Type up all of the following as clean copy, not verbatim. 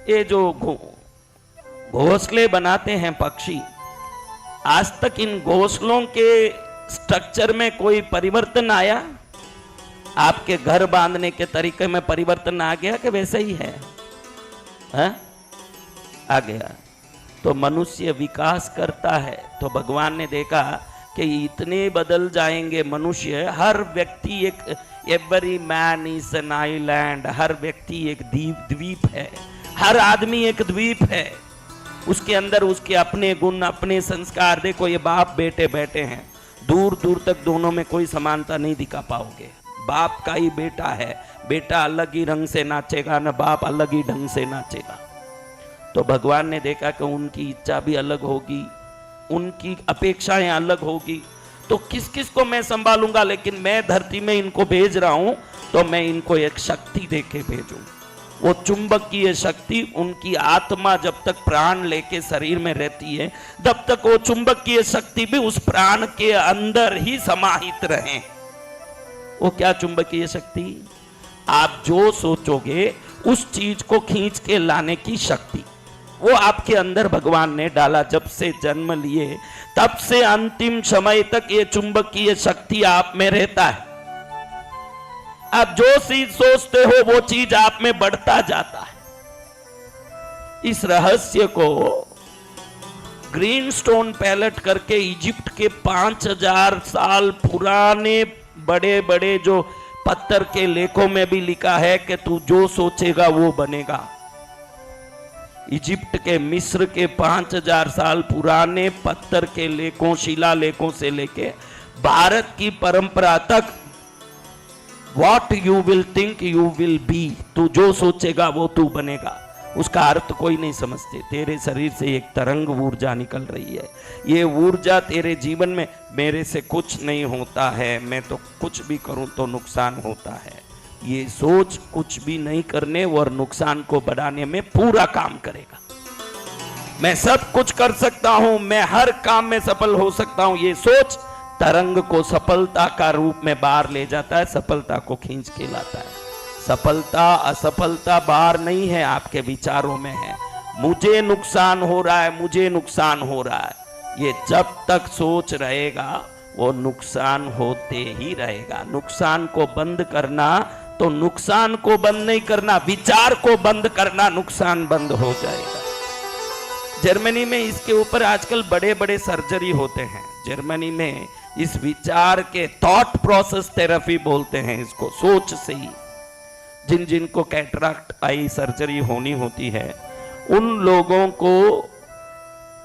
ये जो घोंसले बनाते हैं पक्षी, आज तक इन घोंसलों के स्ट्रक्चर में कोई परिवर्तन आया? आपके घर बांधने के तरीके में परिवर्तन आ गया कि वैसे ही है? आ गया। तो मनुष्य विकास करता है तो भगवान ने देखा कि इतने बदल जाएंगे मनुष्य। हर व्यक्ति एक, every man is an island, हर व्यक्ति एक द्वीप है, हर आदमी एक द्वीप है। उसके अंदर उसके अपने गुण, अपने संस्कार। देखो ये बाप बेटे बैठे हैं, दूर दूर तक दोनों में कोई समानता नहीं दिखा पाओगे। बाप का ही बेटा है, बेटा अलग ही रंग से नाचेगा ना, बाप अलग ही ढंग से नाचेगा। तो भगवान ने देखा कि उनकी इच्छा भी अलग होगी, उनकी अपेक्षाएं अलग होगी, तो किस किस को मैं संभालूंगा। लेकिन मैं धरती में इनको भेज रहा हूं तो मैं इनको एक शक्ति देके भेजूं। वो चुंबकीय शक्ति, उनकी आत्मा जब तक प्राण लेके शरीर में रहती है तब तक वो चुंबकीय शक्ति भी उस प्राण के अंदर ही समाहित रहे। वो क्या चुंबकीय शक्ति? आप जो सोचोगे उस चीज को खींच के लाने की शक्ति, वो आपके अंदर भगवान ने डाला। जब से जन्म लिए तब से अंतिम समय तक ये चुंबकीय शक्ति आप में रहता है। आप जो चीज सोचते हो वो चीज आप में बढ़ता जाता है। इस रहस्य को ग्रीन स्टोन पैलेट करके इजिप्ट के 5000 साल पुराने बड़े बड़े जो पत्थर के लेखों में भी लिखा है कि तू जो सोचेगा वो बनेगा। इजिप्ट के, मिस्र के 5000 साल पुराने पत्थर के लेखों, शिलालेखों से लेके भारत की परंपरा तक, What you will think you will be, तू जो सोचेगा वो तू बनेगा। उसका अर्थ कोई नहीं समझते। तेरे शरीर से एक तरंग ऊर्जा निकल रही है, ये ऊर्जा तेरे जीवन में, मेरे से कुछ नहीं होता है, मैं तो कुछ भी करूं तो नुकसान होता है, ये सोच कुछ भी नहीं करने और नुकसान को बढ़ाने में पूरा काम करेगा। मैं सब कुछ कर सकता हूं, मैं हर काम में सफल हो सकता हूं, ये सोच तरंग को सफलता का रूप में बाहर ले जाता है, सफलता को खींच के लाता है। सफलता असफलता बाहर नहीं है, आपके विचारों में है। मुझे नुकसान हो रहा है, मुझे नुकसान हो रहा है, ये जब तक सोच रहेगा वो नुकसान होते ही रहेगा। नुकसान को बंद करना तो नुकसान को बंद नहीं करना, विचार को बंद करना, नुकसान बंद हो जाएगा। जर्मनी में इसके ऊपर आजकल बड़े बड़े सर्जरी होते हैं। जर्मनी में इस विचार के, थॉट प्रोसेस थेरेपी बोलते हैं इसको, सोच से ही जिन जिन को कैटरेक्ट आई सर्जरी होनी होती है, उन लोगों को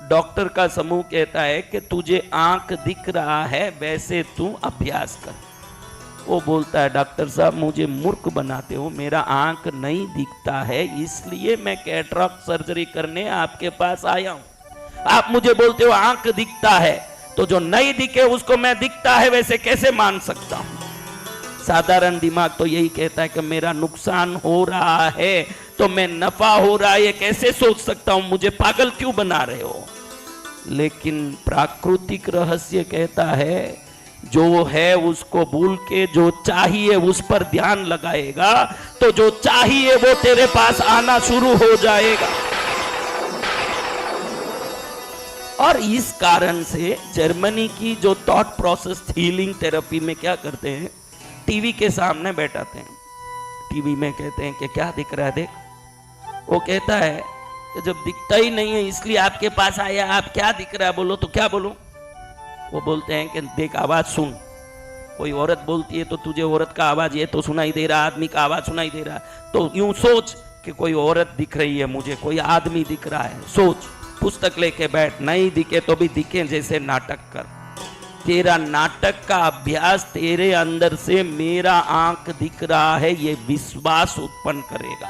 डॉक्टर का समूह कहता है कि तुझे आंख दिख रहा है वैसे तू अभ्यास कर। वो बोलता है डॉक्टर साहब मुझे मूर्ख बनाते हो, मेरा आंख नहीं दिखता है इसलिए मैं कैटरेक्ट सर्जरी करने आपके पास आया हूं। आप मुझे बोलते हो आंख दिखता है, तो जो नहीं दिखे उसको मैं दिखता है वैसे कैसे मान सकता हूं? साधारण दिमाग तो यही कहता है कि मेरा नुकसान हो रहा है तो मैं नफा हो रहा है ये कैसे सोच सकता हूं, मुझे पागल क्यों बना रहे हो? लेकिन प्राकृतिक रहस्य कहता है जो है उसको भूल के जो चाहिए उस पर ध्यान लगाएगा तो जो चाहिए वो तेरे पास आना शुरू हो जाएगा। और इस कारण से जर्मनी की जो थॉट प्रोसेस हीलिंग थेरेपी में क्या करते हैं, टीवी के सामने बैठाते हैं, टीवी में कहते हैं कि क्या दिख रहा है देख, वो कहता है कि जब दिखता ही नहीं है इसलिए आपके पास आया, आप क्या दिख रहा है बोलो, तो क्या बोलो? वो बोलते हैं कि देख आवाज सुन, कोई औरत बोलती है तो तुझे औरत का आवाज ये तो सुनाई दे रहा, आदमी का आवाज सुनाई दे रहा है, तो यूं सोच कि कोई औरत दिख रही है मुझे, कोई आदमी दिख रहा है, सोच, पुस्तक लेके बैठ, नहीं दिखे तो भी दिखे जैसे नाटक कर। तेरा नाटक का अभ्यास तेरे अंदर से मेरा आंख दिख रहा है ये विश्वास उत्पन्न करेगा।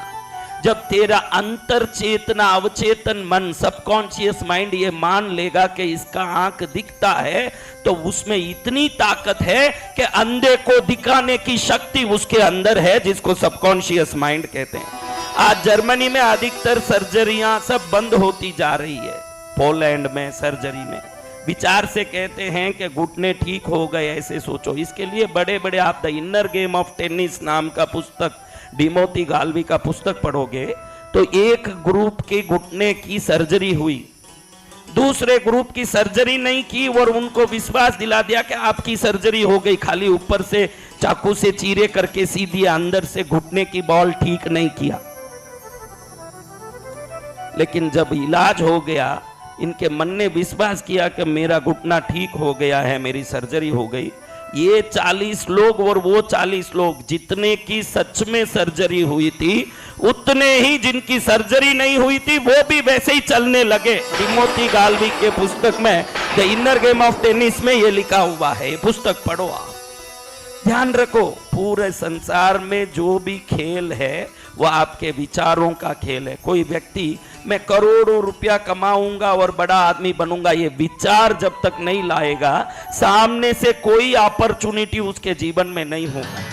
जब तेरा अंतर चेतना, अवचेतन मन, सबकॉन्शियस माइंड ये मान लेगा कि इसका आंख दिखता है तो उसमें इतनी ताकत है कि अंधे को दिखाने की शक्ति उसके अंदर है, जिसको सबकॉन्शियस माइंड कहते हैं। आज जर्मनी में अधिकतर सर्जरियां सब बंद होती जा रही है। पोलैंड में सर्जरी में विचार से कहते हैं कि घुटने ठीक हो गए, ऐसे सोचो। इसके लिए बड़े बड़े, आप the inner game of tennis नाम का पुस्तक, डिमोती गाल्वी का पुस्तक पढ़ोगे तो एक ग्रुप के घुटने की सर्जरी हुई, दूसरे ग्रुप की सर्जरी नहीं की और उनको विश्वास दिला दिया कि आपकी सर्जरी हो गई, खाली ऊपर से चाकू से चीरे करके सीधी अंदर से घुटने की बॉल ठीक नहीं किया। लेकिन जब इलाज हो गया, इनके मन ने विश्वास किया कि मेरा घुटना ठीक हो गया है, मेरी सर्जरी हो गई। ये 40 लोग और वो 40 लोग, जितने की सच में सर्जरी हुई थी उतने ही जिनकी सर्जरी नहीं हुई थी वो भी वैसे ही चलने लगे। टिमोथी गाल्वी के पुस्तक में the inner game of tennis में ये लिखा हुआ है, ये पुस्तक पढ़ो आप। ध्यान रखो, पूरे संसार में जो भी खेल है वो आपके विचारों का खेल है। कोई व्यक्ति मैं करोड़ों रुपया कमाऊंगा और बड़ा आदमी बनूंगा, ये विचार जब तक नहीं लाएगा सामने से कोई अपॉर्चुनिटी उसके जीवन में नहीं होगा।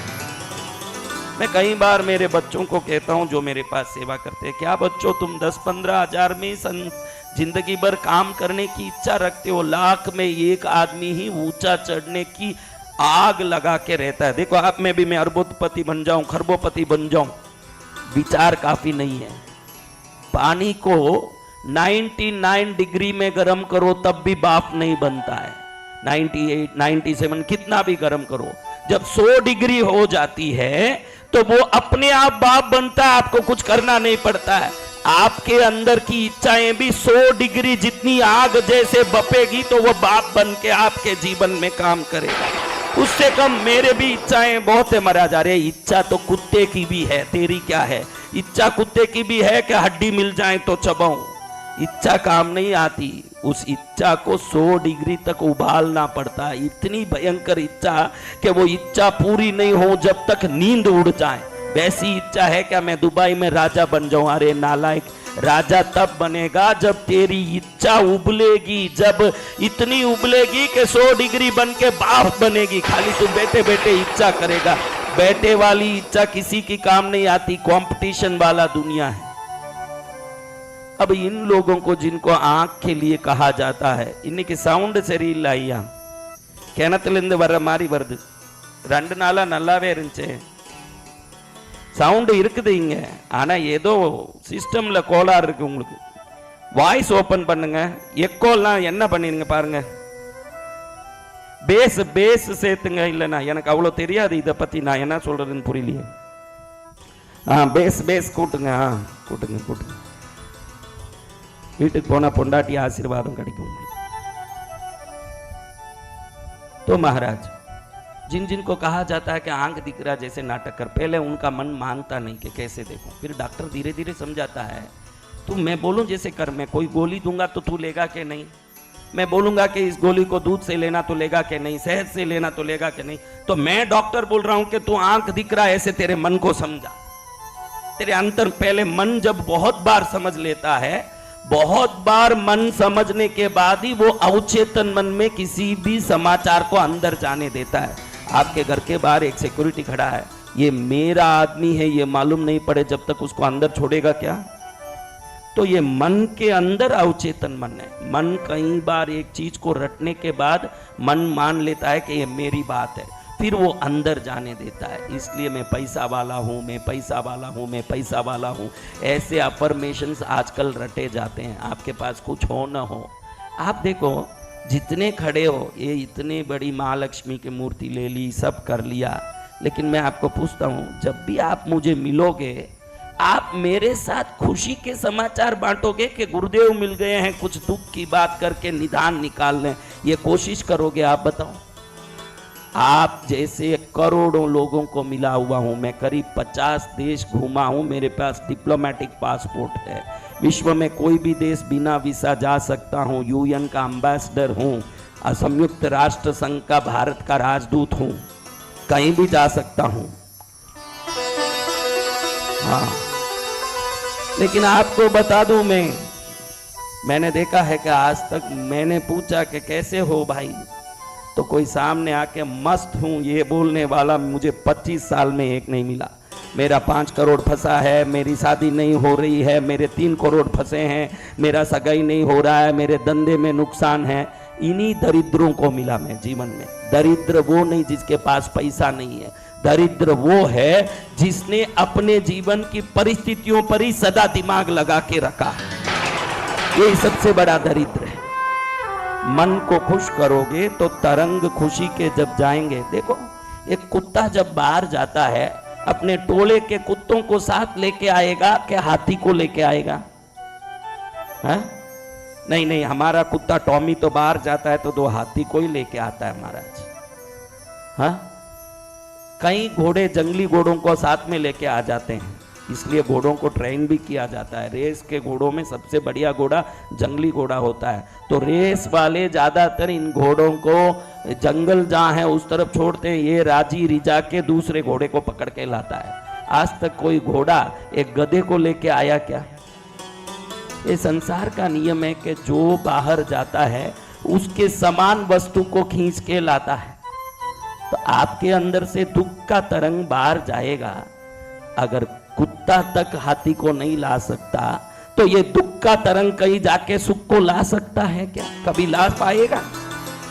मैं कई बार मेरे बच्चों को कहता हूं जो मेरे पास सेवा करते हैं, क्या बच्चों तुम 10-15 हजार में जिंदगी भर काम करने की इच्छा रखते हो, लाख में एक आदमी ही ऊंचा चढ़ने की आग लगा के रहता है। देखो आप में भी मैं अरबोपति बन जाऊं, खरबोपति बन जाऊं, विचार काफी नहीं है। पानी को 99 डिग्री में गर्म करो तब भी भाप नहीं बनता है, 98, 97 कितना भी गर्म करो, जब 100 डिग्री हो जाती है तो वो अपने आप भाप बनता है, आपको कुछ करना नहीं पड़ता है। आपके अंदर की इच्छाएं भी 100 डिग्री जितनी आग जैसे बपेगी तो वो भाप बन के आपके जीवन में काम करेगा। उससे कम मेरे भी इच्छाएं बहुत है महाराज। अरे इच्छा तो कुत्ते की भी है, तेरी क्या है? इच्छा कुत्ते की भी है कि हड्डी मिल जाए तो चबाऊं। इच्छा काम नहीं आती, उस इच्छा को 100 डिग्री तक उबालना पड़ता है। इतनी भयंकर इच्छा कि वो इच्छा पूरी नहीं हो जब तक नींद उड़ जाए। वैसी इच्छा है क्या मैं दुबई में राजा बन जाऊं? अरे नालायक, राजा तब बनेगा जब तेरी इच्छा उबलेगी, जब इतनी उबलेगी कि 100 डिग्री बन के भाप बनेगी। खाली तू बैठे बैठे इच्छा करेगा, बैठे वाली इच्छा किसी की काम नहीं आती, कंपटीशन वाला दुनिया है। अब इन लोगों को जिनको आंख के लिए कहा जाता है, इनकी सൗണ്ട് சரியில்லை ஐயா, கிணத்துலேருந்து வர்ற மாதிரி வருது, 2 நாளா நல்லாவே இருந்துச்சு, சவுண்டு இருக்குது இங்க, ஆனா ஏதோ சிஸ்டம்ல கோளாறு இருக்கு. உங்களுக்கு வாய்ஸ் ஓபன் பண்ணுங்க, எக்கோலாம் என்ன பண்ணிருங்க பாருங்க, பேஸ் பேஸ் சேர்த்துங்க. இல்லைண்ணா எனக்கு அவ்வளோ தெரியாது இதை பத்தி, நான் என்ன சொல்றதுன்னு புரியலையே. பேஸ் பேஸ் கூட்டுங்க, கூட்டுங்க கூட்டுங்க. வீட்டுக்கு போனா பொண்டாட்டி आशीर्वादம் கிடைக்கும் உங்களுக்கு. तो महाराज, जिन जिन को कहा जाता है कि आंख दिख रहा जैसे नाटक कर, पहले उनका मन मानता नहीं कि कैसे देखूं, फिर डॉक्टर धीरे धीरे समझाता है तू मैं बोलूं जैसे कर, मैं कोई गोली दूंगा तो तू लेगा कि नहीं, मैं बोलूंगा कि इस गोली को दूध से लेना तो लेगा कि नहीं, शहद से लेना तो लेगा कि नहीं, तो मैं डॉक्टर बोल रहा हूं कि तू आंख दिख रहा है ऐसे तेरे मन को समझा। तेरे अंतर पहले मन जब बहुत बार समझ लेता है, बहुत बार मन समझने के बाद ही वो अवचेतन मन में किसी भी समाचार को अंदर जाने देता है। आपके घर के बाहर एक सिक्योरिटी खड़ा है, ये मेरा आदमी है ये मालूम नहीं पड़े जब तक उसको अंदर छोड़ेगा क्या? तो ये मन के अंदर अवचेतन मन है। मन कई बार एक चीज को रटने के बाद मन मान लेता है कि ये मेरी बात है, फिर वो अंदर जाने देता है। इसलिए मैं पैसा वाला हूँ, मैं पैसा वाला हूँ, मैं पैसा वाला हूँ, ऐसे अफर्मेशंस आजकल रटे जाते हैं। आपके पास कुछ हो न हो, आप देखो जितने खड़े हो, ये इतनी बड़ी महालक्ष्मी की मूर्ति ले ली, सब कर लिया, लेकिन मैं आपको पूछता हूँ, जब भी आप मुझे मिलोगे आप मेरे साथ खुशी के समाचार बांटोगे कि गुरुदेव मिल गए हैं, कुछ दुख की बात करके निदान निकाल लें, ये कोशिश करोगे? आप बताओ। आप जैसे करोड़ों लोगों को मिला हुआ हूं, मैं करीब 50 देश घूमा हूं, मेरे पास डिप्लोमेटिक पासपोर्ट है, विश्व में कोई भी देश बिना वीसा जा सकता हूं, यूएन का एम्बेसडर हूं, संयुक्त राष्ट्र संघ का भारत का राजदूत हूं, कहीं भी जा सकता हूं। हाँ, लेकिन आपको बता दूं, मैंने देखा है कि आज तक मैंने पूछा कि कैसे हो भाई, तो कोई सामने आके मस्त हूं ये बोलने वाला मुझे 25 साल में एक नहीं मिला। मेरा 5 करोड़ फंसा है, मेरी शादी नहीं हो रही है, मेरे 3 करोड़ फंसे हैं, मेरा सगाई नहीं हो रहा है, मेरे धंधे में नुकसान है, इन्हीं दरिद्रों को मिला मैं जीवन में। दरिद्र वो नहीं जिसके पास पैसा नहीं है, दरिद्र वो है जिसने अपने जीवन की परिस्थितियों पर ही सदा दिमाग लगा के रखा है। ये सबसे बड़ा दरिद्र है। मन को खुश करोगे तो तरंग खुशी के जब जाएंगे। देखो, एक कुत्ता जब बाहर जाता है अपने टोले के कुत्तों को साथ लेके आएगा कि हाथी को लेके आएगा? है? नहीं नहीं, हमारा कुत्ता टॉमी तो बाहर जाता है तो 2 हाथी को ही लेके आता है महाराज। हाँ, कई घोड़े जंगली घोड़ों को साथ में लेके आ जाते हैं, इसलिए घोड़ों को ट्रेन भी किया जाता है। रेस के घोड़ों में सबसे बढ़िया घोड़ा जंगली घोड़ा होता है, तो रेस वाले ज्यादातर इन घोड़ों को जंगल जहां है उस तरफ छोड़ते हैं, ये राजी रिजा के दूसरे घोड़े को पकड़ के लाता है। आज तक कोई घोड़ा एक गधे को लेके आया क्या? ये संसार का नियम है कि जो बाहर जाता है उसके समान वस्तु को खींच के लाता है। तो आपके अंदर से दुख का तरंग बाहर जाएगा। अगर कुत्ता तक हाथी को नहीं ला सकता तो ये दुख का तरंग कहीं जाके सुख को ला सकता है क्या? कभी ला पाएगा?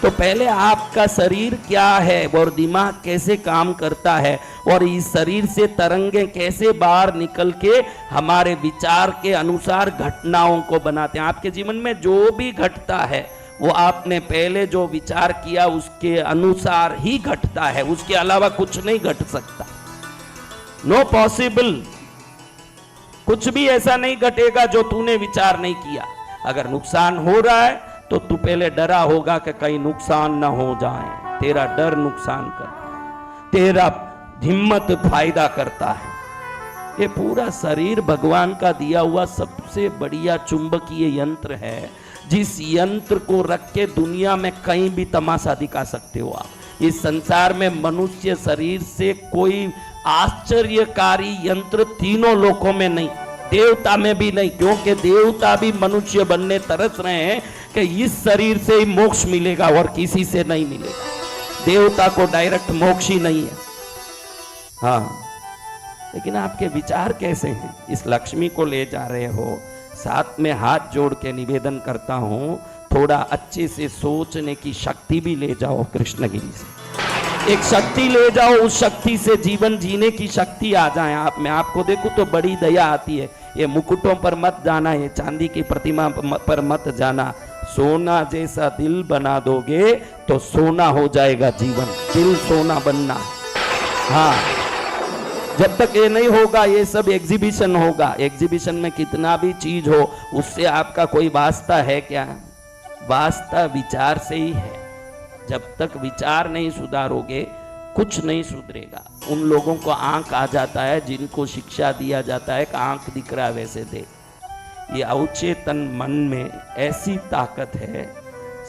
तो पहले आपका शरीर क्या है और दिमाग कैसे काम करता है और इस शरीर से तरंगे कैसे बाहर निकल के हमारे विचार के अनुसार घटनाओं को बनाते हैं। आपके जीवन में जो भी घटता है वो आपने पहले जो विचार किया उसके अनुसार ही घटता है, उसके अलावा कुछ नहीं घट सकता। नो पॉसिबल, कुछ भी ऐसा नहीं घटेगा जो तूने विचार नहीं किया। अगर नुकसान हो रहा है तो तू पहले डरा होगा कि कहीं नुकसान ना हो जाए। तेरा डर नुकसान कर, तेरा हिम्मत फायदा करता है। ये पूरा शरीर भगवान का दिया हुआ सबसे बढ़िया चुंबकीय यंत्र है, जिस यंत्र को रख के दुनिया में कहीं भी तमाशा दिखा सकते हो आप। इस संसार में मनुष्य शरीर से कोई आश्चर्यकारी यंत्र तीनों लोकों में नहीं, देवता में भी नहीं, क्योंकि देवता भी मनुष्य बनने तरस रहे हैं कि इस शरीर से ही मोक्ष मिलेगा और किसी से नहीं मिलेगा। देवता को डायरेक्ट मोक्ष ही नहीं है। हाँ, लेकिन आपके विचार कैसे हैं? इस लक्ष्मी को ले जा रहे हो, साथ में हाथ जोड़ के निवेदन करता हूं, थोड़ा अच्छे से सोचने की शक्ति भी ले जाओ कृष्णगिरी से। एक शक्ति ले जाओ, उस शक्ति से जीवन जीने की शक्ति आ जाए आप में। आपको देखो तो बड़ी दया आती है। ये मुकुटों पर मत जाना, ये चांदी की प्रतिमा पर मत जाना। सोना जैसा दिल बना दोगे तो सोना हो जाएगा जीवन। दिल सोना बनना। हाँ, जब तक ये नहीं होगा ये सब एग्जीबिशन होगा। एग्जीबिशन में कितना भी चीज हो उससे आपका कोई वास्ता है क्या? वास्ता विचार से ही है। जब तक विचार नहीं सुधारोगे कुछ नहीं सुधरेगा। उन लोगों को आंख आ जाता है जिनको शिक्षा दिया जाता है कि आंख दिख रहा है वैसे देख। ये अवचेतन मन में ऐसी ताकत है,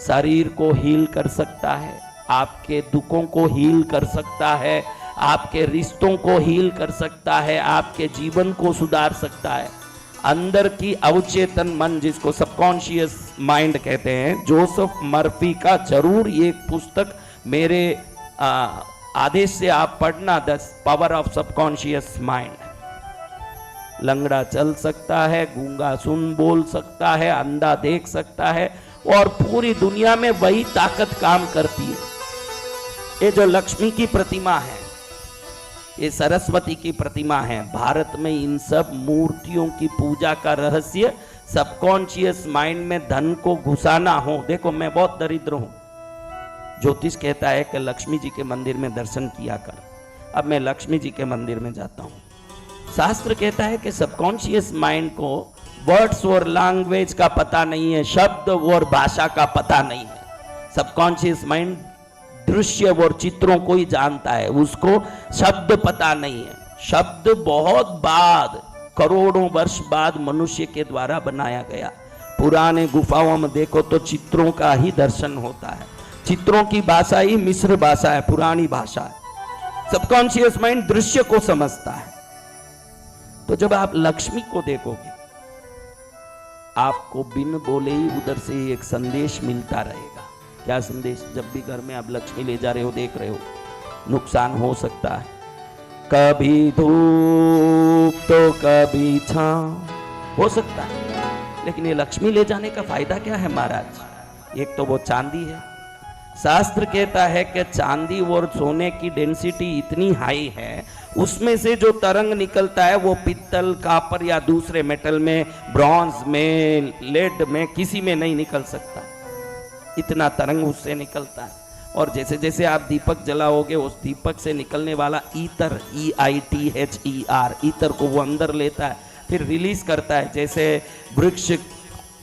शरीर को हील कर सकता है, आपके दुखों को हील कर सकता है, आपके रिश्तों को हील कर सकता है, आपके जीवन को सुधार सकता है। अंदर की अवचेतन मन, जिसको सबकॉन्शियस माइंड कहते हैं, जोसेफ मर्फी का जरूर ये पुस्तक मेरे आदेश से आप पढ़ना, the power of subconscious mind. लंगड़ा चल सकता है, गूंगा सुन बोल सकता है, अंधा देख सकता है, और पूरी दुनिया में वही ताकत काम करती है। ये जो लक्ष्मी की प्रतिमा है, ये सरस्वती की प्रतिमा है। भारत में इन सब मूर्तियों की पूजा का रहस्य सबकॉन्शियस माइंड में धन को घुसाना हो। देखो, मैं बहुत दरिद्र हूं। ज्योतिष कहता है कि लक्ष्मी जी के मंदिर में दर्शन किया कर। अब मैं लक्ष्मी जी के मंदिर में जाता हूं। शास्त्र कहता है कि सबकॉन्शियस माइंड को वर्ड्स और लैंग्वेज का पता नहीं है, शब्द और भाषा का पता नहीं है। सबकॉन्शियस माइंड दृश्य और चित्रों को ही जानता है, उसको शब्द पता नहीं है। शब्द बहुत बाद, करोड़ों वर्ष बाद मनुष्य के द्वारा बनाया गया। पुराने गुफाओं में देखो तो चित्रों का ही दर्शन होता है। चित्रों की भाषा ही मिस्र भाषा है, पुरानी भाषा है। सबकॉन्शियस माइंड दृश्य को समझता है। तो जब आप लक्ष्मी को देखोगे, आपको बिन बोले ही उधर से एक संदेश मिलता रहेगा। क्या संदेश? जब भी घर में आप लक्ष्मी ले जा रहे हो, देख रहे हो, नुकसान हो सकता है, कभी धूप तो कभी छांव हो सकता है, लेकिन ये लक्ष्मी ले जाने का फायदा क्या है महाराज? एक तो वो चांदी है, शास्त्र कहता है कि चांदी और सोने की डेंसिटी इतनी हाई है, उसमें से जो तरंग निकलता है वो पित्तल, कापर या दूसरे मेटल में, ब्रॉन्ज में, लेड में, किसी में नहीं निकल सकता। इतना तरंग उससे निकलता है। और जैसे जैसे आप दीपक जलाओगे, उस दीपक से निकलने वाला ईतर, EITHER, ईतर को वो अंदर लेता है, फिर रिलीज करता है। जैसे वृक्ष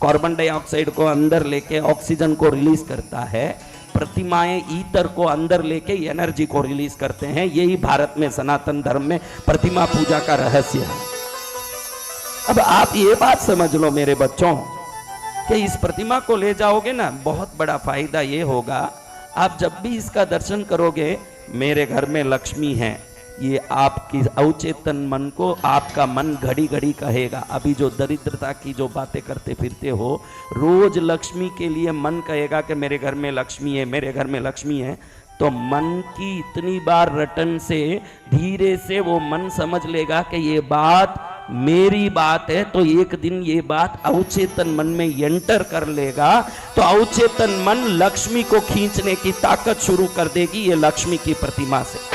कार्बन डाइऑक्साइड को अंदर लेके ऑक्सीजन को रिलीज करता है, प्रतिमाएं ईतर को अंदर लेके एनर्जी को रिलीज करते हैं। यही भारत में सनातन धर्म में प्रतिमा पूजा का रहस्य है। अब आप ये बात समझ लो मेरे बच्चों, कि इस प्रतिमा को ले जाओगे ना, बहुत बड़ा फायदा ये होगा, आप जब भी इसका दर्शन करोगे, मेरे घर में लक्ष्मी है, ये आपकी अवचेतन मन को आपका मन घड़ी घड़ी कहेगा। अभी जो दरिद्रता की जो बातें करते फिरते हो, रोज लक्ष्मी के लिए मन कहेगा कि मेरे घर में लक्ष्मी है, मेरे घर में लक्ष्मी है। तो मन की इतनी बार रटन से धीरे से वो मन समझ लेगा कि ये बात मेरी बात है। तो एक दिन ये बात अवचेतन मन में एंटर कर लेगा, तो अवचेतन मन लक्ष्मी को खींचने की ताकत शुरू कर देगी ये लक्ष्मी की प्रतिमा से।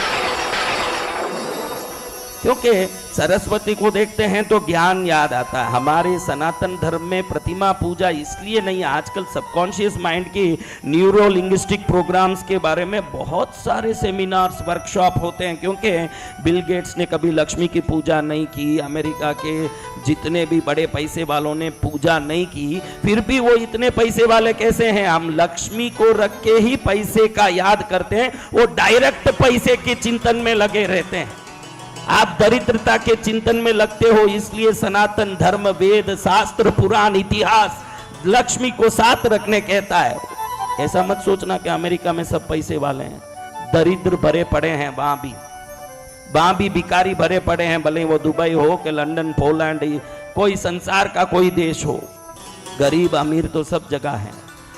क्योंकि सरस्वती को देखते हैं तो ज्ञान याद आता है। हमारे सनातन धर्म में प्रतिमा पूजा इसलिए नहीं, आजकल सबकॉन्शियस माइंड की न्यूरो लिंग्विस्टिक प्रोग्राम्स के बारे में बहुत सारे सेमिनार्स, वर्कशॉप होते हैं। क्योंकि बिल गेट्स ने कभी लक्ष्मी की पूजा नहीं की, अमेरिका के जितने भी बड़े पैसे वालों ने पूजा नहीं की, फिर भी वो इतने पैसे वाले कैसे हैं? हम लक्ष्मी को रख के ही पैसे का याद करते हैं, वो डायरेक्ट पैसे के चिंतन में लगे रहते हैं। आप दरिद्रता के चिंतन में लगते हो, इसलिए सनातन धर्म, वेद, शास्त्र, पुराण, इतिहास लक्ष्मी को साथ रखने कहता है। ऐसा मत सोचना कि अमेरिका में सब पैसे वाले हैं, दरिद्र भरे पड़े हैं, वहां भी भिखारी भरे पड़े हैं, भले वो दुबई हो कि लंदन, पोलैंड, कोई संसार का कोई देश हो, गरीब अमीर तो सब जगह है।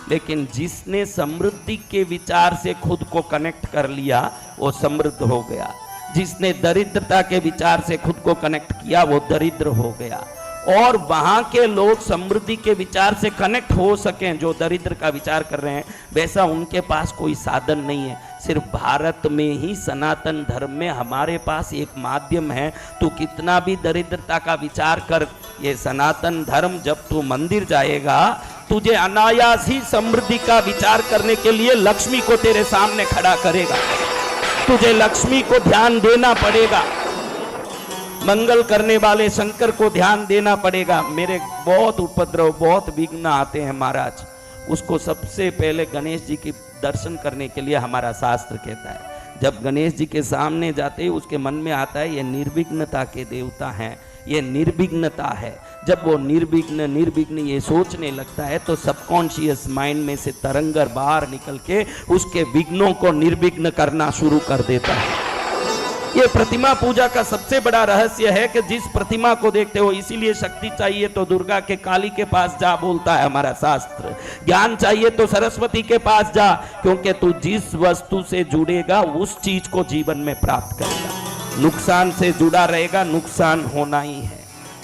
लेकिन जिसने समृद्धि के विचार से खुद को कनेक्ट कर लिया वो समृद्ध हो गया, जिसने दरिद्रता के विचार से खुद को कनेक्ट किया वो दरिद्र हो गया। और वहां के लोग समृद्धि के विचार से कनेक्ट हो सकें, जो दरिद्र का विचार कर रहे हैं, वैसा उनके पास कोई साधन नहीं है। सिर्फ भारत में ही सनातन धर्म में हमारे पास एक माध्यम है। तू कितना भी दरिद्रता का विचार कर, ये सनातन धर्म जब तू मंदिर जाएगा, तुझे अनायास ही समृद्धि का विचार करने के लिए लक्ष्मी को तेरे सामने खड़ा करेगा। तुझे लक्ष्मी को ध्यान देना पड़ेगा, मंगल करने वाले शंकर को ध्यान देना पड़ेगा। मेरे बहुत उपद्रव, बहुत विघ्न आते हैं महाराज, उसको सबसे पहले गणेश जी के दर्शन करने के लिए हमारा शास्त्र कहता है, जब गणेश जी के सामने जाते ही उसके मन में आता है ये निर्विघ्नता के देवता हैं, ये निर्विघ्नता है। जब वो निर्विघ्न ये सोचने लगता है तो सबकॉन्शियस माइंड में से तरंगर बाहर निकल के उसके विघ्नों को निर्विघ्न करना शुरू कर देता है। ये प्रतिमा पूजा का सबसे बड़ा रहस्य है कि जिस प्रतिमा को देखते हो, इसीलिए शक्ति चाहिए तो दुर्गा के, काली के पास जा बोलता है हमारा शास्त्र। ज्ञान चाहिए तो सरस्वती के पास जा, क्योंकि तू जिस वस्तु से जुड़ेगा उस चीज को जीवन में प्राप्त करेगा। नुकसान से जुड़ा रहेगा, नुकसान होना ही है।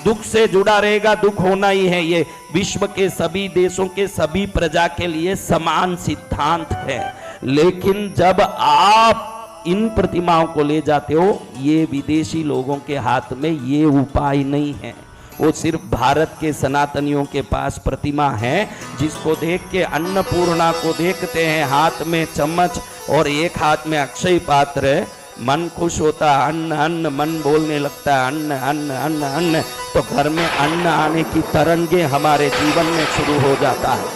दुख से जुड़ा रहेगा, दुख होना ही है। ये विश्व के सभी देशों के सभी प्रजा के लिए समान सिद्धांत है। लेकिन जब आप इन प्रतिमाओं को ले जाते हो, ये विदेशी लोगों के हाथ में ये उपाय नहीं है। वो सिर्फ भारत के सनातनियों के पास प्रतिमा है, जिसको देख के अन्नपूर्णा को देखते हैं, हाथ में चम्मच और एक हाथ में अक्षय पात्र, मन खुश होता है, अन्न अन्न, मन बोलने लगता है अन्न अन्न अन्न अन्न, तो घर में अन्न आने की तरंगे हमारे जीवन में शुरू हो जाता है।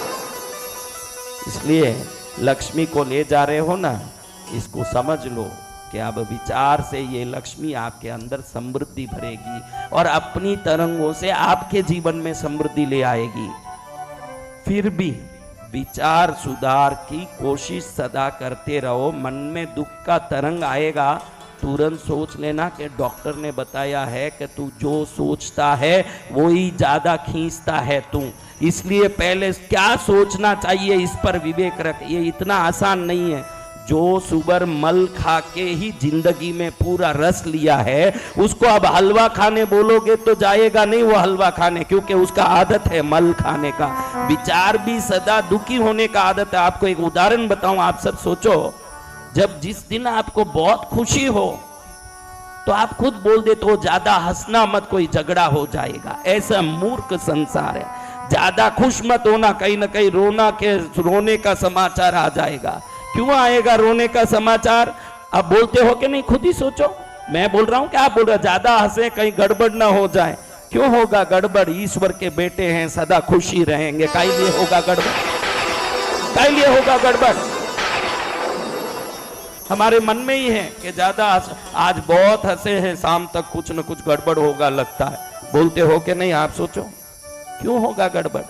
इसलिए लक्ष्मी को ले जा रहे हो ना, इसको समझ लो कि अब विचार से ये लक्ष्मी आपके अंदर समृद्धि भरेगी और अपनी तरंगों से आपके जीवन में समृद्धि ले आएगी। फिर भी विचार सुधार की कोशिश सदा करते रहो। मन में दुख का तरंग आएगा, तुरंत सोच लेना कि डॉक्टर ने बताया है कि तू जो सोचता है वो ही ज्यादा खींचता है तू, इसलिए पहले क्या सोचना चाहिए इस पर विवेक रख। ये इतना आसान नहीं है। जो सुबर मल खा के ही जिंदगी में पूरा रस लिया है, उसको अब हलवा खाने बोलोगे तो जाएगा नहीं वो हलवा खाने, क्योंकि उसका आदत है मल खाने का। विचार भी सदा दुखी होने का आदत है। आपको एक उदाहरण बताऊं, आप सब सोचो, जब जिस दिन आपको बहुत खुशी हो तो आप खुद बोल देते हो ज्यादा हंसना मत, कोई झगड़ा हो जाएगा। ऐसा मूर्ख संसार है। ज्यादा खुश मत होना, कहीं ना कहीं रोने का समाचार आ जाएगा। क्यों आएगा रोने का समाचार? आप बोलते हो कि नहीं, खुद ही सोचो। मैं बोल रहा हूं कि आप बोल रहे हो ज्यादा हंसे कहीं गड़बड़ ना हो जाए। क्यों होगा गड़बड़? ईश्वर के बेटे हैं, सदा खुशी रहेंगे। काहे लिए होगा गड़बड़? काहे लिए होगा गड़बड़? हमारे मन में ही है कि ज्यादा आज बहुत हंसे हैं, शाम तक कुछ न कुछ गड़बड़ होगा लगता है। बोलते हो कि नहीं? आप सोचो क्यों होगा गड़बड़?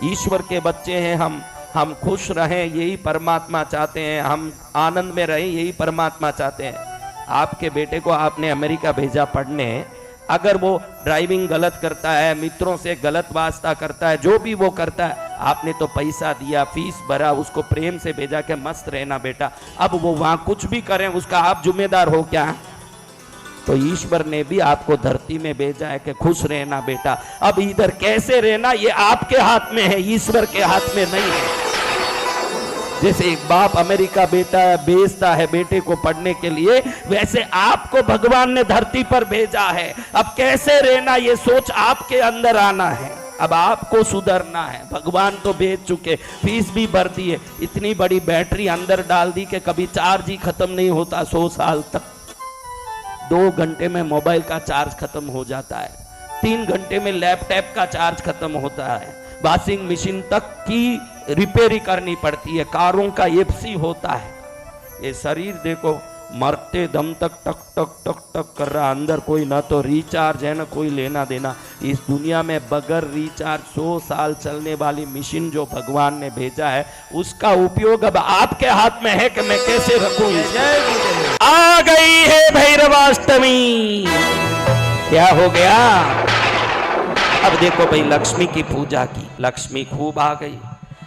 ईश्वर के बच्चे हैं हम खुश रहें यही परमात्मा चाहते हैं, हम आनंद में रहें यही परमात्मा चाहते हैं। आपके बेटे को आपने अमेरिका भेजा पढ़ने, अगर वो ड्राइविंग गलत करता है, मित्रों से गलत वास्ता करता है, जो भी वो करता है, आपने तो पैसा दिया, फीस भरा, उसको प्रेम से भेजा कि मस्त रहना बेटा। अब वो वहां कुछ भी करें उसका आप जिम्मेदार हो क्या? तो ईश्वर ने भी आपको धरती में भेजा है कि खुश रहना बेटा। अब इधर कैसे रहना ये आपके हाथ में है, ईश्वर के हाथ में नहीं है। जैसे एक बाप अमेरिका बेटा भेजता है बेटे को पढ़ने के लिए, वैसे आपको भगवान ने धरती पर भेजा है। अब कैसे रहना ये सोच आपके अंदर आना है। अब आपको सुधरना है। भगवान तो भेज चुके, फीस भी भर दी है, इतनी बड़ी बैटरी अंदर डाल दी कि कभी चार्ज ही खत्म नहीं होता 100 साल तक। 2 घंटे में मोबाइल का चार्ज खत्म हो जाता है, 3 घंटे में लैपटॉप का चार्ज खत्म होता है, वॉशिंग मशीन तक की रिपेयरिंग करनी पड़ती है, कारों का एफसी होता है। ये शरीर देखो मरते दम तक टक टक टक टक कर रहा, अंदर कोई ना तो रिचार्ज है ना कोई लेना देना। इस दुनिया में बगैर रिचार्ज 100 साल चलने वाली मशीन जो भगवान ने भेजा है, उसका उपयोग अब आपके हाथ में है कि मैं कैसे रखूं। आ गई है भैरवाष्टमी। क्या हो गया? अब देखो भाई, लक्ष्मी की पूजा की, लक्ष्मी खूब आ गई,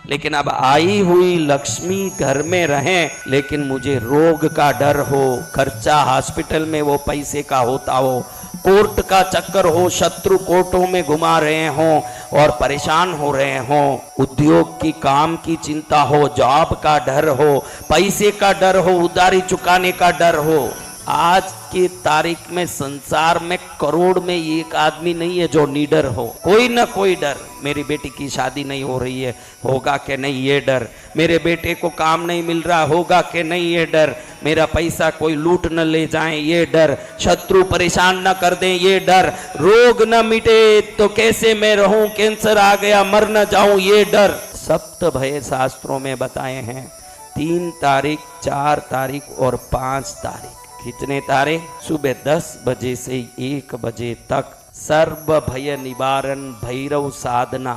लेकिन अब आई हुई लक्ष्मी घर में रहें, लेकिन मुझे रोग का डर हो, खर्चा हॉस्पिटल में वो पैसे का होता हो, कोर्ट का चक्कर हो, शत्रु कोर्टों में घुमा रहे हों और परेशान हो रहे हों, उद्योग की काम की चिंता हो, जॉब का डर हो, पैसे का डर हो, उधारी चुकाने का डर हो। आज की तारीख में संसार में करोड़ में एक आदमी नहीं है जो निडर हो। कोई ना कोई डर, मेरी बेटी की शादी नहीं हो रही है, होगा कि नहीं ये डर, मेरे बेटे को काम नहीं मिल रहा, होगा कि नहीं ये डर, मेरा पैसा कोई लूट न ले जाए ये डर, शत्रु परेशान न कर दें ये डर, रोग न मिटे तो कैसे मैं रहूं, कैंसर आ गया मर न जाऊं ये डर। सप्त भय शास्त्रों में बताए हैं। 3 तारीख, 4 तारीख और 5 तारीख। कितने तारीख? सुबह 10 बजे से 1 बजे तक सर्व भय निवारण भैरव साधना।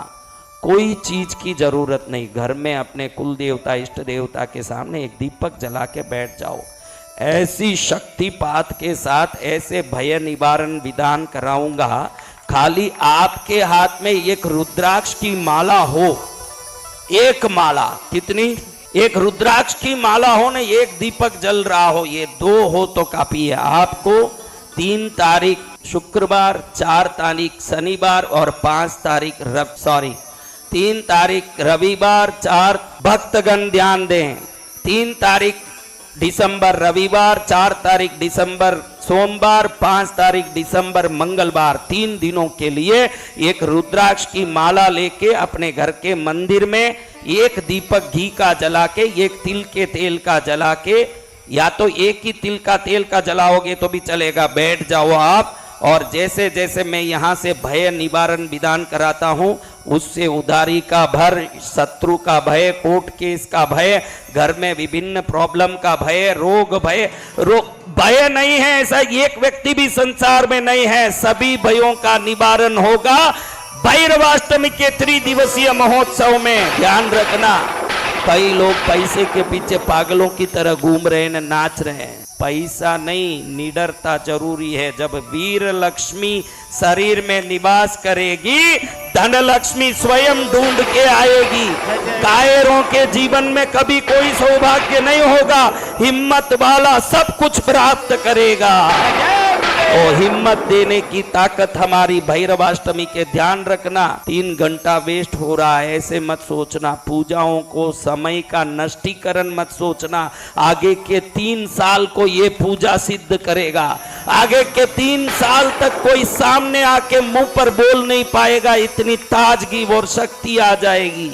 कोई चीज की जरूरत नहीं, घर में अपने कुल देवता इष्ट देवता के सामने एक दीपक जला के बैठ जाओ। ऐसी शक्तिपात के साथ ऐसे भय निवारण विधान कराऊंगा, खाली आपके हाथ में एक रुद्राक्ष की माला हो, एक माला, कितनी? एक रुद्राक्ष की माला हो ना, एक दीपक जल रहा हो, ये 2 हो तो काफी है। आपको 3 तारीख शुक्रवार, 4 तारीख शनिवार और 5 तारीख 3 तारीख रविवार, 4 भक्तगण ध्यान दें, 3 तारीख दिसंबर रविवार, 4 तारीख दिसंबर सोमवार, 5 तारीख दिसंबर मंगलवार, 3 दिनों के लिए एक रुद्राक्ष की माला लेके अपने घर के मंदिर में एक दीपक घी का जला के, एक तिल के तेल का जला के, या तो एक ही तिल का तेल का जलाओगे तो भी चलेगा, बैठ जाओ आप। और जैसे जैसे मैं यहाँ से भय निवारण विधान कराता हूँ, उससे उधारी का भय, शत्रु का भय, कोर्ट केस का भय, घर में विभिन्न प्रॉब्लम का भय, रोग भय नहीं है ऐसा एक व्यक्ति भी संसार में नहीं है। सभी भयों का निवारण होगा भैरवाष्टमी के 3 दिवसीय महोत्सव में। ध्यान रखना। कई लोग पैसे के पीछे पागलों की तरह घूम रहे हैं, नाच रहे हैं। पैसा नहीं, निडरता जरूरी है। जब वीर लक्ष्मी शरीर में निवास करेगी, धन लक्ष्मी स्वयं ढूंढ के आएगी। कायरों के जीवन में कभी कोई सौभाग्य नहीं होगा, हिम्मत वाला सब कुछ प्राप्त करेगा। और हिम्मत देने की ताकत हमारी भैरवाष्टमी के ध्यान रखना। 3 घंटा वेस्ट हो रहा है ऐसे मत सोचना, पूजाओं को समय का नष्टीकरण मत सोचना। आगे के 3 साल को ये पूजा सिद्ध करेगा। आगे के 3 साल तक कोई सामने आके मुंह पर बोल नहीं पाएगा, इतनी ताजगी और शक्ति आ जाएगी।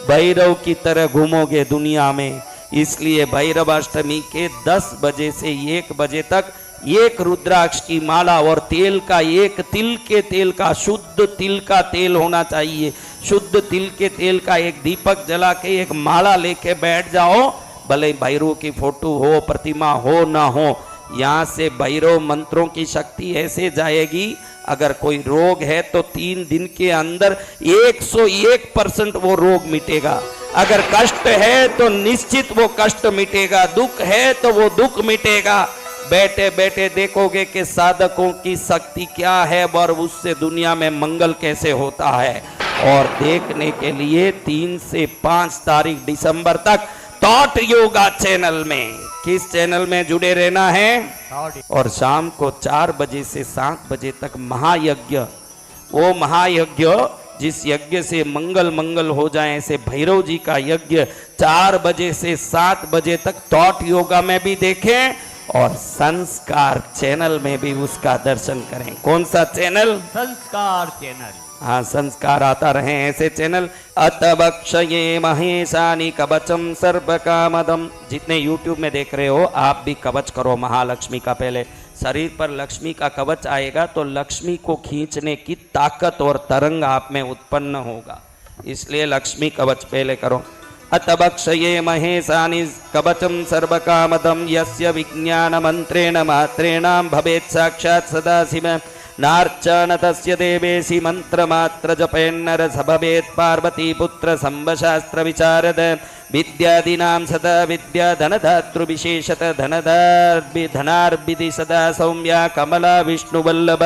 भैरव की तरह घूमोगे दुनिया में। इसलिए भैरवाष्टमी के 10 बजे से 1 बजे तक एक रुद्राक्ष की माला और तेल का, एक तिल के तेल का, शुद्ध तिल का तेल होना चाहिए। शुद्ध तिल के तेल का एक दीपक जला के एक माला लेके बैठ जाओ। भले भैरव की फोटो हो, प्रतिमा हो ना हो, यहाँ से भैरव मंत्रों की शक्ति ऐसे जाएगी। अगर कोई रोग है तो 3 दिन के अंदर 101% वो रोग मिटेगा। अगर कष्ट है तो निश्चित वो कष्ट मिटेगा। दुख है तो वो दुख मिटेगा। बैठे बैठे देखोगे कि साधकों की शक्ति क्या है और उससे दुनिया में मंगल कैसे होता है। और देखने के लिए 3 से 5 तारीख दिसंबर तक थॉट योगा चैनल में, किस चैनल में जुड़े रहना है। और शाम को 4 बजे से 7 बजे तक महायज्ञ, वो महायज्ञ जिस यज्ञ से मंगल मंगल हो जाए, ऐसे भैरव जी का यज्ञ 4 बजे से 7 बजे तक थॉट योगा में भी देखें और संस्कार चैनल में भी उसका दर्शन करें। कौन सा चैनल? संस्कार चैनल। हाँ, संस्कार आता रहे ऐसे चैनल। अतवक्षये महेशानी कवचम सर्वकामदम। जितने YouTube में देख रहे हो आप भी कवच करो महालक्ष्मी का। पहले शरीर पर लक्ष्मी का कवच आएगा तो लक्ष्मी को खींचने की ताकत और तरंग आप में उत्पन्न होगा। इसलिए लक्ष्मी कवच पहले करो। अतवक्षये महेशानि कवचम सर्वकामदम यस्य विज्ञान मंत्रेण मात्रेणाम भवेत् साक्षात् सदाशिव नार्चन तस्य देवेशि मंत्र मात्र जपेन्नर भवेत् पार्वती पुत्र संवशास्त्र विचारद विद्यादीनां सदा विद्या धनधातृ विशेषत धनार्बिधि सदा सौम्या कमला विष्णुवल्लभ।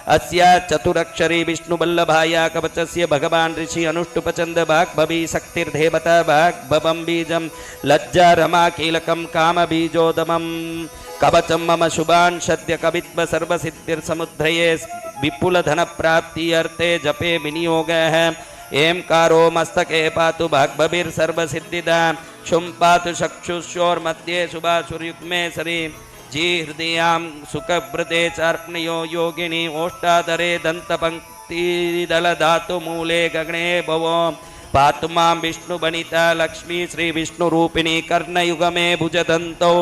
अस्या चतुरक्षरी विष्णुवल्लभाया कवचस्य भगवान ऋषि अनुष्टुपचंद भाग्भवी शक्तिर्देवता भाग्भवं बीजं लज्जा रमा कीलकं काम बीजोदमं कवचं मम शुभान् सद्य कवित्व सर्वसिद्धिर्समुद्रये विपुल धन प्राप्ति अर्थे जपे विनियोगः। एमकारो मस्तके पातु भाग्भवीर्सर्वसिद्धिदा शुं पातु चक्षुषोर्मध्ये शुभाशुर्युग्मे सरी जी हृदयां सुखव्रते चार्पणयो योगिनी ओष्टाधरे दंतपंक्ति दल धातु मूले गगणे भवो पातु मां विष्णुबनिता लक्ष्मी श्री विष्णु रूपिणी कर्णयुगमे भुजदन्तौ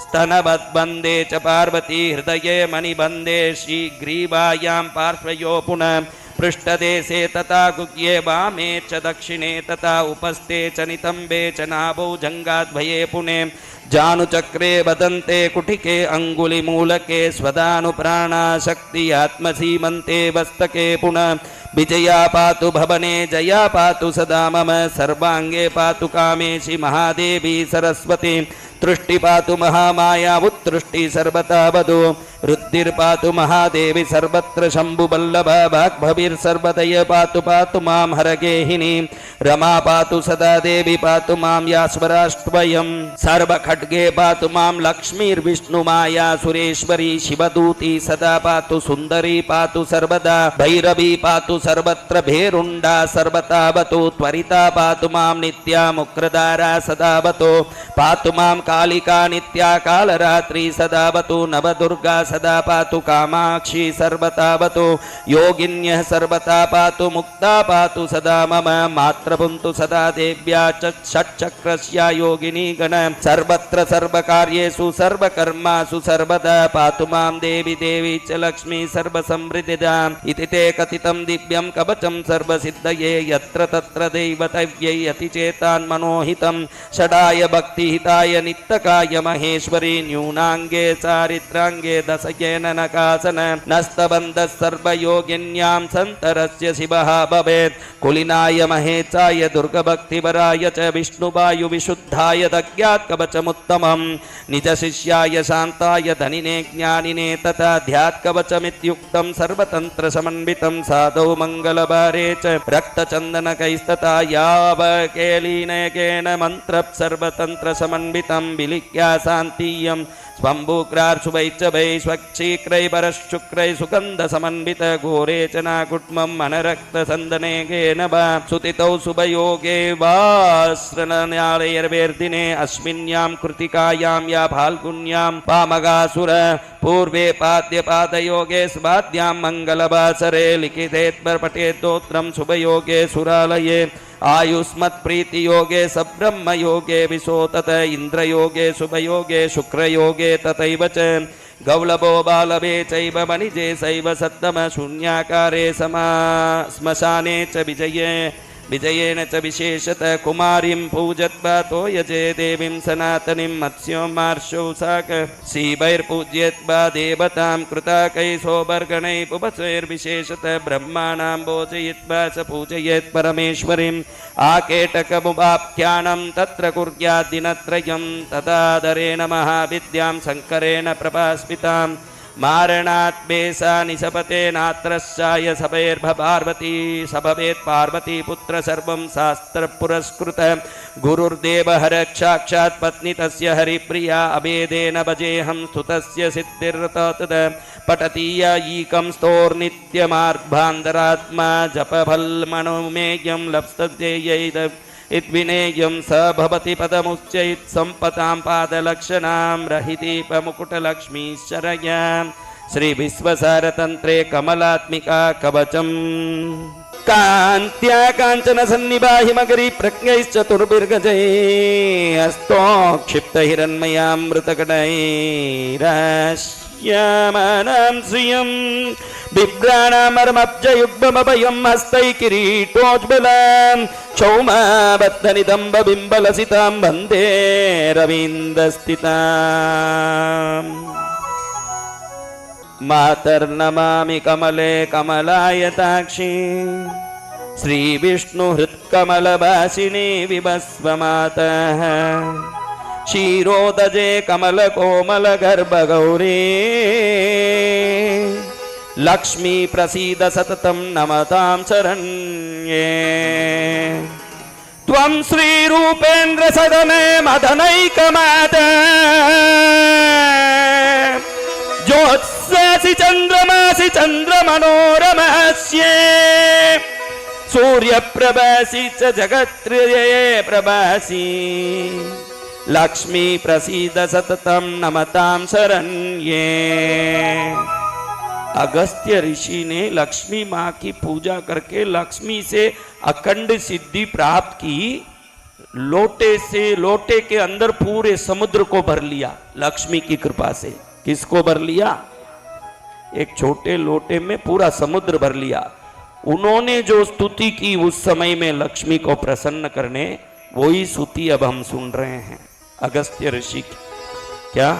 स्तनवद्वन्दे च पार्वती हृदये मणिबन्धे श्रीग्रीवायां पार्श्वयो पुनः पृष्ठदेशे तथा गुह्ये वामे च दक्षिणे तथा उपस्थे च नितंबे च नाभौ जंगाद्भये पुणे जानुचक्रे वदन्ते कुटिके अंगुलिमूलके स्वदानुप्राणा शक्ति आत्मसीमन्ते वस्तके पुनः विजया पातु भवने जया पातु सदा मम सर्वांगे पातु कामेशि महादेवी सरस्वती तृष्टि पातु महामाया उत्तृष्टि सर्वथा वधु रुद्धिर्पातु महादेवी सर्वत्र शंभुवल्लभ भाग्भवीर्सर्वदय पातु पातु मां हरगेहिनी रमा पातु सदा देवी पातु मां यास्वराष्ट्वयम् सर्वखड्गे पातु मां लक्ष्मीर्विष्णुमाया सुरेश्वरी शिवदूती सदा पातु सुंदरी पातु सर्वदा भैरवी पातु सर्वत्र भेरुंडा सर्वतावतु त्वरिता पातु मां नित्या मुक्रदारा सदावतु पातु मां कालिका नित्या कालरात्रि सदावतु नवदुर्गा सदा पातु कामाक्षी सर्वतावतु योगिन्यः सर्वता पातु मुक्ता पातु सदा मम मात्रपुन्तु सदा देव्या षट्चक्रस्या योगिनी गण सर्वत्र सर्वकार्येषु सर्वकर्मासु सर्वदा पातु मां देवी देवी च लक्ष्मी सर्वसमृद्धिदाम् इति ते कथितं दिव्यं कवचं सर्वसिद्धये यत्र तत्र दैवतव्यै अतिचेतान्मनोहितं षडाय भक्तिहिताय नित्यकाय महेश्वरी न्यूनांगे चारित्रांगे दशयेन नकासन नस्तबन्धः सर्वयोगिन्यां सन्तरस्य शिवः भवेत् कुलिनाय महे च कवचाय दुर्गभक्तिवराय च विष्णुवायुविशुद्धाय दज्ञात् कवचमुत्तमं निजशिष्याय शान्ताय धनिने ज्ञानिने तथा ध्यात्कवचमित्युक्तं सर्वतन्त्रसमन्वितं साधौ मङ्गलवारे च रक्तचन्दनकैस्तथा यावकेलीनयकेन मन्त्रः सर्वतन्त्रसमन्वितं विलिख्या शान्तियं स्वम्भुक्रार्शुवैश्चवै स्वच्छीक्रैपरशुक्रै सुगन्धसमन्वित घोरे च नाकुट्मं मनरक्तसन्दनेकेन वा सुतितौ शुभयोगे वास्रनन्यालैर्वेर्दिने अस्मिन्यां कृतिकायां या फाल्गुन्यां पामगासुर पूर्वे पाद्यपादयोगे स्वाद्यां मङ्गलवासरे लिखितेत्पठेद्दोत्रं शुभयोगे सुरालये आयुष्मत्प्रीतियोगे सब्रह्मयोगे विशोतत इन्द्रयोगे शुभयोगे शुक्रयोगे तथैव च गौलभो बालवे चैव वणिजे सैव सत्तम शून्याकारे श्मशाने च विजयेन च विशेषतः कुमारीं पूजत्वा तोयजे देवीं सनातनीं मत्स्यो मार्षौ साक शिवैर्पूज्यत्वा देवतां कृताकैः पुपसैर्विशेषतः ब्रह्माणां भोजयित्वा स पूजयेत् परमेश्वरीम् आकेटकमुपाख्यानं तत्र कुर्यात् दिनत्रयं तदादरेण महाविद्यां शङ्करेण प्रभास्मिताम् मारणात् बेसा निशपते नात्रश्चाय सभैर्भपार्वती सभवेत् पार्वती पुत्र सर्वं शास्त्र पुरस्कृत गुरुर्देव हरक्षाक्षात् पत्नी तस्य हरिप्रिया अभेदेन भजेऽहं स्तुतस्य सिद्धिर्तद पठतीयैकं स्तोर्नित्यमार्गान्तरात्मा जपफलमनुमेयं लप्स्तद्येयैद इद्विनेयं स भवति पदमुच्चैत् सम्पतां पादलक्षणां रहिदीपमुकुटलक्ष्मीश्चरयां श्रीविश्वसारतन्त्रे कमलात्मिका कवचम् कान्त्या काञ्चन सन्निभाहिमगरी प्रज्ञैश्चतुर्भिर्गजैः हस्तोक्षिप्तहिरण्मयामृतकटैराश्यामानां श्रियं बिभ्राणामर्मब्जयुग्ममभयं हस्तै किरीटोज्ज्वलां क्षौमाबद्धनिदम्बबिम्बलसितां वन्दे रवीन्द्रस्थिताम् मातर्नमामि कमले कमलायताक्षी श्रीविष्णुहृत्कमलवासिनी विभस्वमातः क्षीरोदजे कमलकोमलगर्भगौरी लक्ष्मी प्रसीद सततं नमतां शरण्ये त्वं श्रीरूपेन्द्र सदने मदनैकमाता ज्योत्स्नासि चन्द्रमासि चन्द्रमनोरमस्ये सूर्यप्रभासि च जगत्त्रये प्रभासि लक्ष्मी प्रसीद सततं नमतां शरण्ये। अगस्त्य ऋषि ने लक्ष्मी माँ की पूजा करके लक्ष्मी से अखंड सिद्धि प्राप्त की। लोटे के अंदर पूरे समुद्र को भर लिया लक्ष्मी की कृपा से। किसको भर लिया? एक छोटे लोटे में पूरा समुद्र भर लिया। उन्होंने जो स्तुति की उस समय में लक्ष्मी को प्रसन्न करने, वही स्तुति अब हम सुन रहे हैं अगस्त्य ऋषि की। क्या?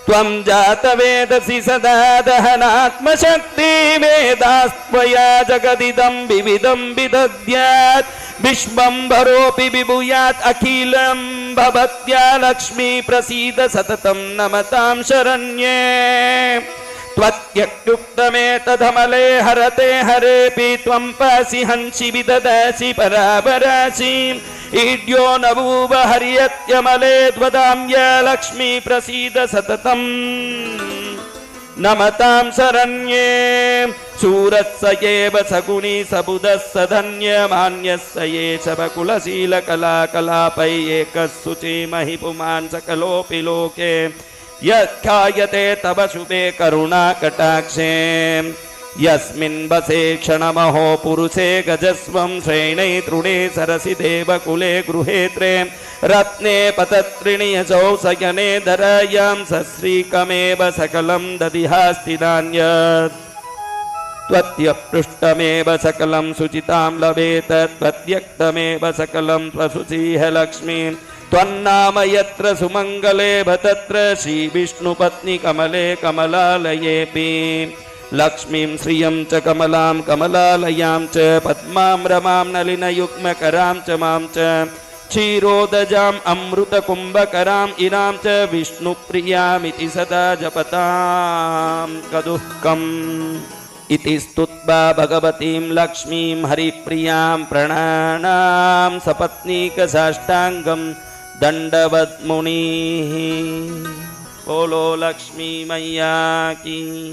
त्वं जात वेदसि सदा दहनात्मशक्ति वेदास्त्वया जगदिदं विविधं विदद्यात् विश्वम्भरोऽपि विभूयात् अखिलं भवत्या लक्ष्मी प्रसीद सततं नमतां शरण्ये। त्वत्यक्युक्तमेतदमले हरते हरेऽपि त्वं पासि हंसि विददासि परापरासिम् ईड्यो न भूव हर्यत्यमले त्वदाम्य लक्ष्मी प्रसीद सततं नमतां शरण्ये। शूरस्य एव सगुणी सबुधः सधन्यमान्यस्य ये शवकुलशीलकलाकलापै एकः शुचिमहि पुमान् सकलोऽपि लोके यत्खायते तव शुभे करुणाकटाक्षे। यस्मिन् वसे क्षणमहो पुरुषे गजस्वं श्रेणै तृणे सरसि देवकुले गृहेत्रे रत्ने पतत्रिणीयसौ शयने धरायां सश्रीकमेव सकलं ददिहास्ति नान्यत्। त्वत्यपृष्टमेव सकलं शुचितां लभेत त्वत्यक्तमेव सकलं त्वशुचिः लक्ष्मी। त्वन्नाम यत्र सुमङ्गले भतत्र श्रीविष्णुपत्नी कमले कमलालयेऽपि लक्ष्मीं श्रियं च कमलां कमलालयां च पद्मां रमां नलिनयुग्मकरां च मां च क्षीरोदजाम् अमृतकुम्भकराम् इरां च विष्णुप्रियामिति सदा जपतां कदुःकम् इति स्तुत्वा भगवतीं लक्ष्मीं हरिप्रियां प्रणानां सपत्नीकसाष्टाङ्गं दण्डवत् मुनिः। बोलो लक्ष्मी मैया की।